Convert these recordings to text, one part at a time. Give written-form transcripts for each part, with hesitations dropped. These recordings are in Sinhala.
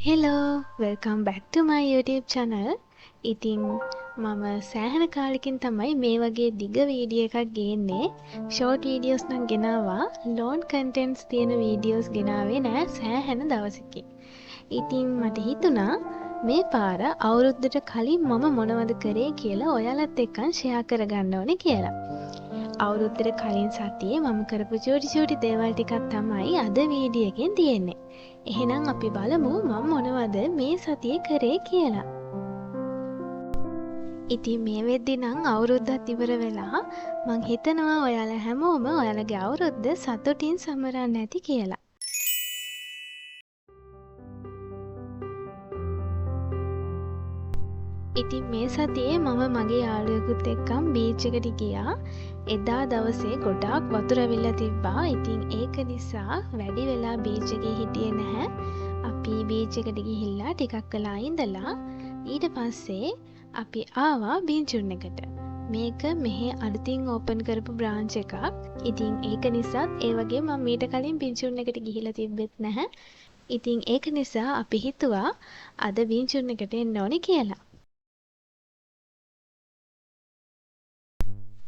Hello, welcome back to my YouTube channel. ඉතින් මම සෑහෙන කාලෙකින් තමයි මේ වගේ දිග වීඩියෝ එකක් ගේන්නේ. ෂෝට් වීඩියෝස් නම් ගෙනාවා. ලොන් කන්ටෙන්ට්ස් තියෙන වීඩියෝස් ගෙනාවේ නෑ සෑහෙන දවසකින්. ඉතින් මට හිතුණා මේ පාර අවුරුද්දට කලින් මම මොනවද කරේ කියලා ඔයාලත් එක්කන් ෂෙයා කරගන්න ඕනේ කියලා. අවුරුද්දට කලින් සතියේ මම කරපු චූටි දේවල් ටිකක් තමයි අද වීඩියෝ එකෙන් තියෙන්නේ. එහෙනම් අපි බලමු මම මොනවද මේ සතියේ කරේ කියලා. ඉතින් මේ වෙද්දි නම් අවුරුද්දත් ඉවර වෙලා මං හිතනවා ඔයාලා හැමෝම ඔයාලගේ අවුරුද්ද සතුටින් සමරන්න ඇති කියලා. ඉතින් මේ සතියේ මම මගේ යාළුවෙකුත් එක්කම් බීච් එකට ගියා. එදා දවසේ ගොඩාක් වතුර ඇවිල්ලා තිබ්බා. ඉතින් ඒක නිසා වැඩි වෙලා බීච් එකේ හිටියේ නැහැ. අපි බීච් එකට ගිහිල්ලා ටිකක් වෙලා ඉඳලා ඊට පස්සේ අපි ආවා බීචුන් එකට. මේක මෙහි අලුතින් ඕපන් කරපු බ්‍රාන්ච් එකක්. ඉතින් ඒක නිසා ඒ වගේ මම මීට කලින් බීචුන් එකට ගිහිල්ලා තිබ්බෙත් නැහැ. ඉතින් ඒක නිසා අපි හිතුවා අද බීචුන් එකට එන්න ඕනේ කියලා.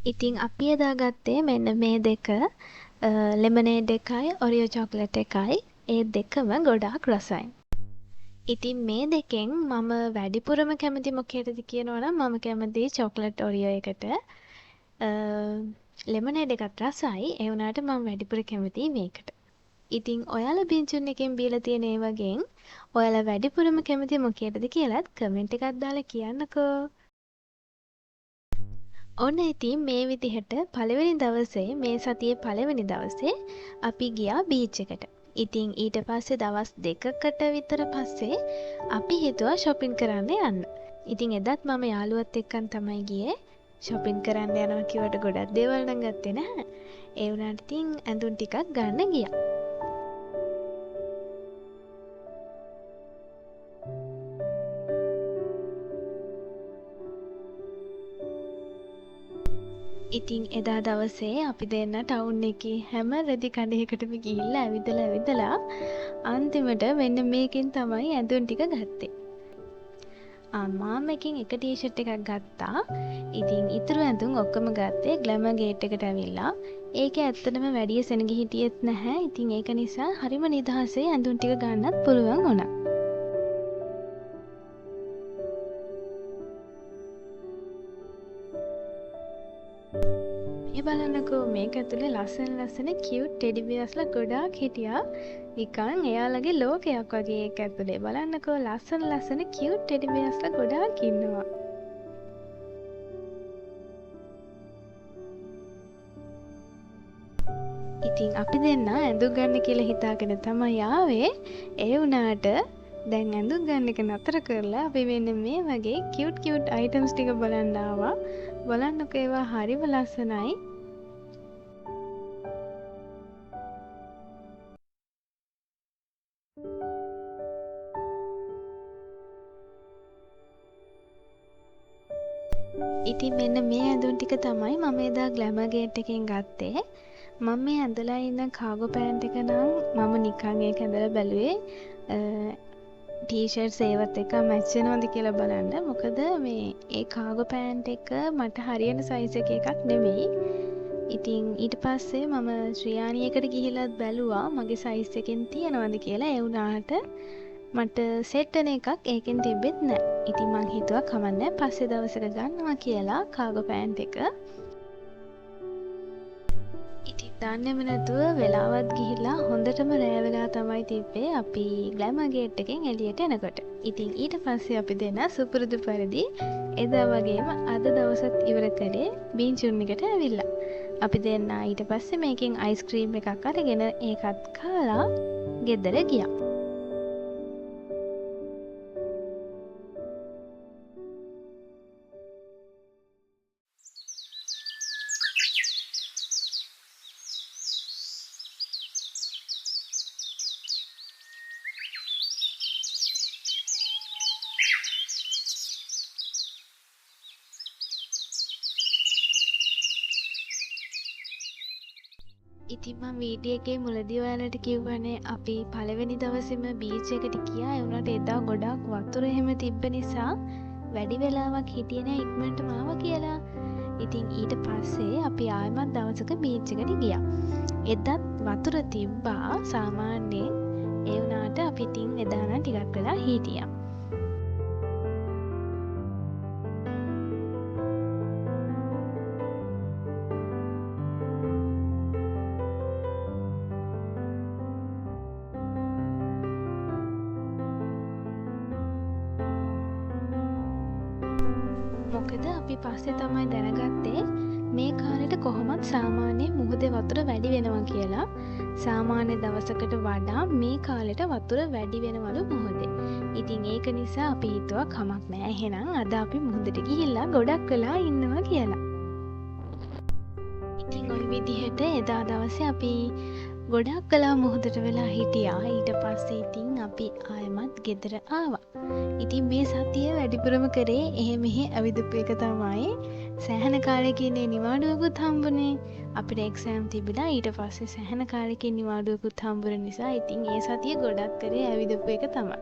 ඉතින් අපි එදා ගත්තේ මෙන්න මේ දෙක ලෙමනේඩ් එකයි ඔරියෝ චොක්ලට් එකයි. ඒ දෙකම ගොඩාක් රසයි. ඉතින් මේ දෙකෙන් මම වැඩිපුරම කැමති මොකේද කියනවනම් මම කැමති චොක්ලට් ඔරියෝ එකට. ලෙමනේඩ් එකත් රසයි. ඒ වුණාට මම වැඩිපුර කැමති මේකට. ඉතින් ඔයාලා බින්චුන් එකෙන් බීලා තියෙන ඒ වගේන් ඔයාලා වැඩිපුරම කැමති මොකේද කියලාත් කමෙන්ට් එකක් දාලා කියන්නකෝ. ඔන්න ඉතින් මේ විදිහට පළවෙනි දවසේ මේ සතියේ පළවෙනි දවසේ අපි ගියා බීච් එකට. ඉතින් ඊට පස්සේ දවස් දෙකකට විතර පස්සේ අපි හිතුවා shopping කරන්න යන්න. ඉතින් එදත් මම යාළුවත් එක්කන් තමයි ගියේ. shopping කරන්න යනවා කිව්වට ගොඩක් දේවල් නම් ගත්තේ නැහැ. ඒ වුණාට ඉතින් ඇඳුම් ටිකක් ගන්න ගියා. ඉතින් එදා දවසේ අපි දෙන්න ටවුන් එකේ හැම රෙදි කඩේකටම ගිහිල්ලා ඇවිදලා අන්තිමට මෙන්න මේකෙන් තමයි ඇඳුම් ටික ගත්තේ. මාම එකෙන් එක ටී-ෂර්ට් එකක් ගත්තා. ඉතින් ඉතුරු ඇඳුම් ඔක්කොම ගත්තේ ග්ලැමර් ගේට් එකට ඇවිල්ලා. ඒක ඇත්තටම වැඩි සෙනග හිටියෙත් නැහැ. ඉතින් ඒක නිසා හරිම නිදහසේ ඇඳුම් ටික ගන්නත් පුළුවන් වුණා. මේ බලන්නකෝ මේක ඇතුලේ ලස්සන කියුට් ටෙඩි බියර්ස්ලා ගොඩාක් හිටියා. නිකන් එයාලගේ ලෝකයක් වගේ ඒක ඇතුලේ. බලන්නකෝ ලස්සන කියුට් ටෙඩි බියර්ස්ලා ගොඩාක් ඉන්නවා. ඉතින් අපි දෙන්න ඇඳුම් ගන්න කියලා හිතාගෙන තමයි ආවේ. ඒ වුණාට දැන් ඇඳුම් ගන්න එක නතර කරලා අපි මෙන්න මේ වගේ කියුට් අයිටම්ස් ටික බලන්න ආවා. බලන්නකෝ ඒවා හරිම ලස්සනයි. ඉතින් මෙන්න මේ ඇඳුම් ටික තමයි මම එදා ග්ලැමර් ගේට් එකෙන් ගත්තේ. මම මේ ඇඳලා ඉන්න කාගෝ පෑන්ට් එක නම් මම නිකන් ඒක ඇඳලා බැලුවේ ටී-ෂර්ට්ස් ඒවත් එක මැච් වෙනවද කියලා බලන්න. මොකද මේ ඒ කාගෝ පෑන්ට් එක මට හරියන සයිස් එකක් නෙමෙයි. ඉතින් ඊට පස්සේ මම ශ්‍රියානියකට ගිහිල්ලත් බැලුවා මගේ සයිස් එකෙන් තියෙනවද කියලා. ඒ වුණාට මට සෙට් වෙන එකක් ඒකෙන් තිබෙත් නැහැ. ඉතින් මං හිතුවා කමන්නේ පස්සේ දවසක ගන්නවා කියලා කාගෝ පෑන්ට් එක. ඉතින් දන්නේම නැතුව වෙලාවත් ගිහිල්ලා හොඳටම රෑ වෙලා තමයි තිබ්බේ අපි ග්ලැමර් ගේට් එකෙන් එළියට එනකොට. ඉතින් ඊට පස්සේ අපි දෙන්න සුපුරුදු පරිදි එදා වගේම අද දවසත් ඉවර කළේ බීචුන් එකට ඇවිල්ලා. අපි දෙන්න ඊට පස්සේ මේකෙන් අයිස්ක්‍රීම් එකක් අරගෙන ඒකත් කාලා ගෙදර ගියා. ඉතින් මම වීඩියෝ එකේ මුලදී ඔයාලට කිව්වනේ අපි පළවෙනි දවසේම බීච් එකට ගියා. ඒ වුණාට එදා ගොඩාක් වතුර එහෙම තිබ්බ නිසා වැඩි වෙලාවක් හිටියේ නෑ ඉක්මනටම ආවා කියලා. ඉතින් ඊට පස්සේ අපි ආයෙමත් දවසක බීච් එකට ගියා. එදත් වතුර තිබ්බා සාමාන්‍යයෙන්. ඒ වුණාට අපි ඉතින් එදා නම් ටිකක් වෙලා හිටියා. මොකද අපි පස්සේ තමයි දැනගත්තේ මේ කාලෙට කොහොමත් සාමාන්‍ය මුහුදේ වතුර වැඩි වෙනවා කියලා. සාමාන්‍ය දවසකට වඩා මේ කාලෙට වතුර වැඩි වෙනවලු මුහුදේ. ඉතින් ඒක නිසා අපි හිතුවා කමක් නෑ එහෙනම් අද අපි මුහුදට ගිහිල්ලා ගොඩක් වෙලා ඉන්නවා කියලා. ඉතින් ওই විදිහට එදා දවසේ අපි ගොඩක් වෙලා මුහුදට වෙලා හිටියා. ඊට පස්සේ ඉතින් අපි ආයෙමත් ගෙදර ආවා. ඉතින් මේ සතිය වැඩිපුරම කරේ එහෙ මෙහෙ ඇවිදපු එක තමයි. සෑහෙන කාලෙකින් නිවාඩුවකුත් හම්බුනේ. අපිට එක්සෑම් තිබිලා ඊට පස්සේ සෑහෙන කාලෙකින් නිවාඩුවකුත් හම්බුන නිසා ඉතින් ඒ සතිය ගොඩක් කරේ ඇවිදපු එක තමයි.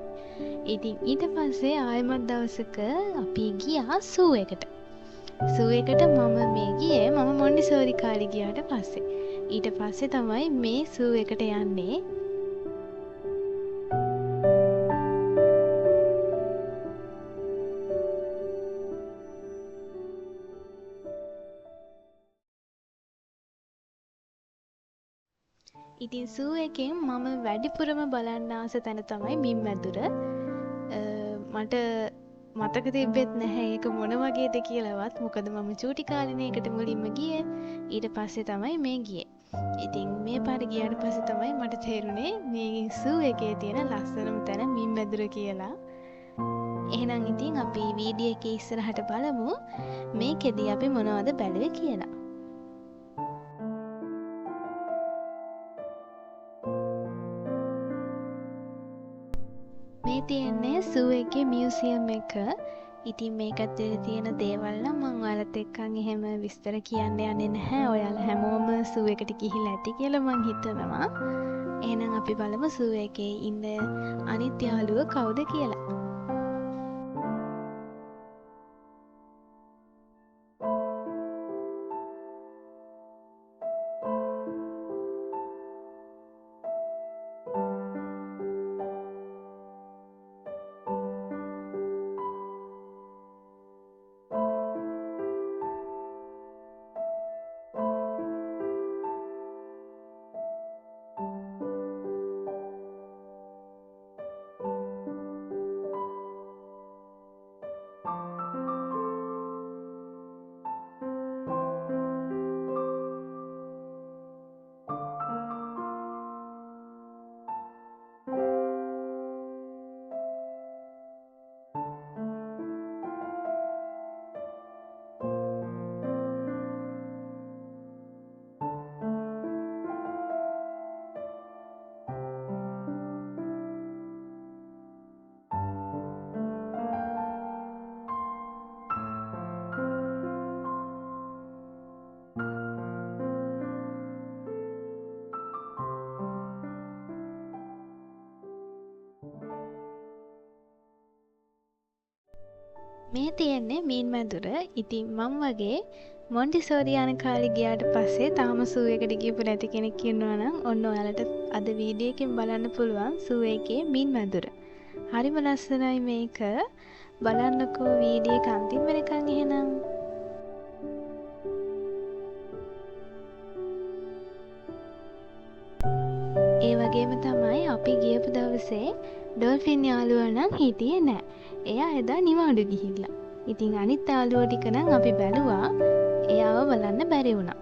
ඉතින් ඊට පස්සේ ආයෙමත් දවසක අපි ගියා සූ එකට. සූ එකට මම මේ ගියේ මම මොන්ටිසෝරි කාලේ ගියාට පස්සේ. ඊට පස්සේ තමයි මේ සූ එකට යන්නේ. ඉතින් සූ එකෙන් මම වැඩිපුරම බලන්න ආස තැන තමයි මින්මැදුර. මට මතක තිබෙත් නැහැ ඒක මොන වගේද කියලාවත්. මොකද මම චූටි කාලේ ඒකට මුලින්ම ගියේ. ඊට පස්සේ තමයි මේ ගියේ. ඉතින් මේ පාර ගියාට පස්සේ තමයි මට තේරුනේ මේ සූ එකේ තියෙන ලස්සනම තැන මින්මැදුර කියලා. එහෙනම් ඉතින් අපි වීඩියෝ එකේ ඉස්සරහට බලමු මේකෙදී අපි මොනවද බැලුවේ කියලා. මේ තියෙන්නේ සූ එකේ මියුසියම් එක. ඉතින් මේක ඇතුලේ තියෙන දේවල් නම් මම ඔයාලත් එක්කන් එහෙම විස්තර කියන්න යන්නේ නැහැ. ඔයාලා හැමෝම සූ එකට ගිහිල්ලා ඇති කියලා මං හිතනවා. එහෙනම් අපි බලමු සූ එකේ ඉන්න අනිත් යාළුව කවුද කියලා. මේ තියෙන්නේ මින්මැදුර. ඉතින් මම වගේ මොන්ටිසෝරි යන කාලේ ගියාට පස්සේ තාම සූ එකට ගිහපු නැති කෙනෙක් ඉන්නවා නම් ඔන්න ඔයාලට අද වීඩියෝ එකෙන් බලන්න පුළුවන් සූ එකේ මින්මැදුර. හරිම ලස්සනයි මේක. බලන්නකෝ වීඩියෝ එක අන්තිම වෙනකන් එහෙනම්. ඒ වගේම තමයි අපි ගියපු දවසේ ඩොල්ෆින් යාළුවා නම් හිටියේ නෑ. එයා එදා නිවාඩු ගිහිල්ලා. ඉතින් අනිත් යාළුවෝ ටික නම් අපි බැලුවා. එයාව බලන්න බැරි වුණා.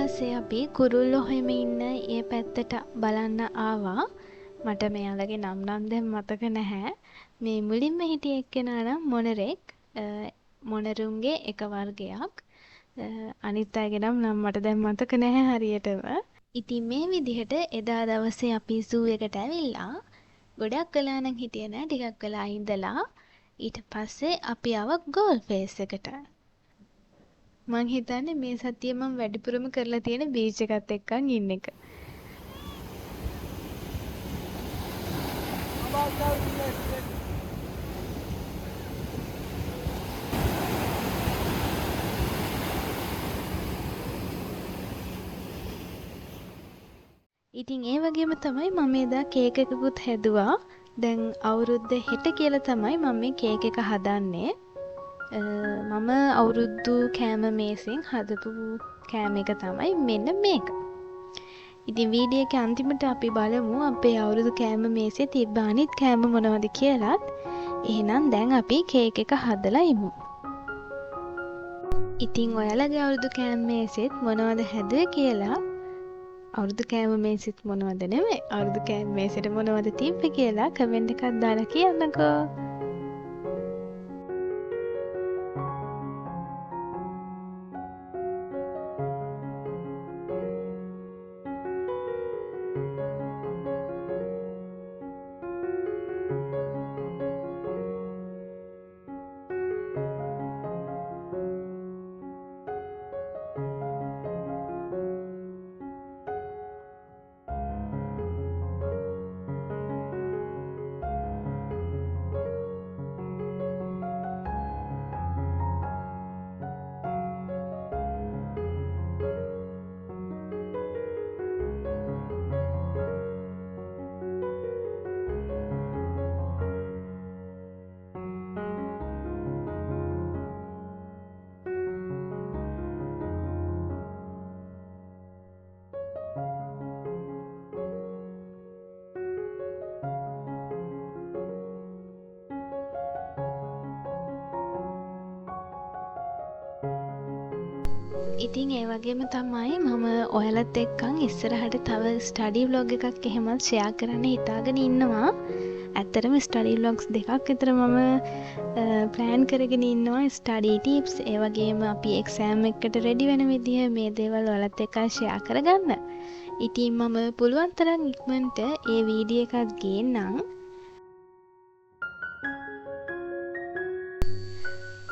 පස්සේ අපි කුරුල්ලෝ හොයමින් ඉන්න ඒ පැත්තට බලන්න ආවා. මට මෙයාලගේ නම් දැන් මතක නැහැ. මේ මුලින්ම හිටිය එක්කෙනා නම් මොනරෙක්. මොනරුන්ගේ එක වර්ගයක්. අනිත් අයගේ නම් මට දැන් මතක නැහැ හරියටම. ඉතින් මේ විදිහට එදා දවසේ අපි සූ එකට ඇවිල්ලා ගොඩක් වෙලා නම් හිටියේ නෑ, ටිකක් වෙලා ඉඳලා ඊට පස්සේ අපි ආවා ගෝල් ෆේස් එකට. මං හිතන්නේ මේ සතියේ මම වැඩිපුරම කරලා තියෙන බීච් එකත් එක්කන් ඉන්න එක. ඉතින් ඒ වගේම තමයි මම එදා කේක් එකකුත් හැදුවා. දැන් අවුරුද්ද හෙට කියලා තමයි මම මේ කේක් එක හදන්නේ. මම අවුරුද්දු කෑම මේසෙන් හදපු කෑම එක තමයි මෙන්න මේක. ඉතින් වීඩියෝ එකේ අන්තිමට අපි බලමු අපේ අවුරුදු කෑම මේසේ තිබ්බ අනිත් කෑම මොනවද කියලාත්. එහෙනම් දැන් අපි කේක් එක හදලා ඉමු. ඉතින් ඔයාලගේ අවුරුදු කෑම මේසෙත් මොනවද හැදුවේ කියලා, අවුරුදු කෑම මේසෙත් මොනවද නෙමෙයි, අවුරුදු කෑම මේසෙට මොනවද තිබ්බේ කියලා කමෙන්ට් එකක් දාලා කියන්නකෝ. ඉතින් ඒ වගේම තමයි මම ඔයාලත් එක්කන් ඉස්සරහට තව ස්ටඩි ව්ලොග් එකක් එහෙමත් ෂෙයා කරන්න හිතාගෙන ඉන්නවා. ඇත්තටම ස්ටඩි ව්ලොග්ස් දෙකක් විතර මම ප්ලෑන් කරගෙන ඉන්නවා. ස්ටඩි ටිප්ස්, ඒ වගේම අපි එක්සෑම් එකට රෙඩි වෙන විදිහ මේ දේවල් ඔයාලත් එක්ක ෂෙයා කරගන්න. ඉතින් මම පුළුවන් තරම් ඉක්මනට ඒ වීඩියෝ එකක් ගේන්නම්.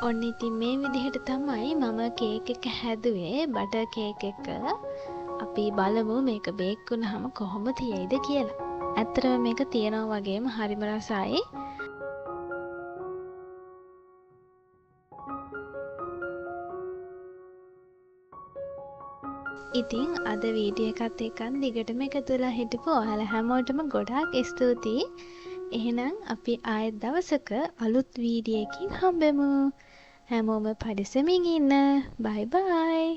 ඔන්න ඉතින් මේ විදිහට තමයි මම කේක් එක හැදුවේ, බටර් කේක් එක. අපි බලමු මේක බේක් වුණාම කොහොම තියෙයිද කියලා. ඇත්තටම මේක තියනවා වගේම හරිම රසයි. ඉතින් අද වීඩියෝ එකත් එක්කන් දිගටම එකතු වෙලා හිටපු ඔයාලා හැමෝටම ගොඩාක් ස්තුතියි. එහෙනම් අපි ආයෙත් දවසක අලුත් වීඩියෝ එකකින් හම්බෙමු. හැමෝම පරිස්සමින් ඉන්න. බයි බයි.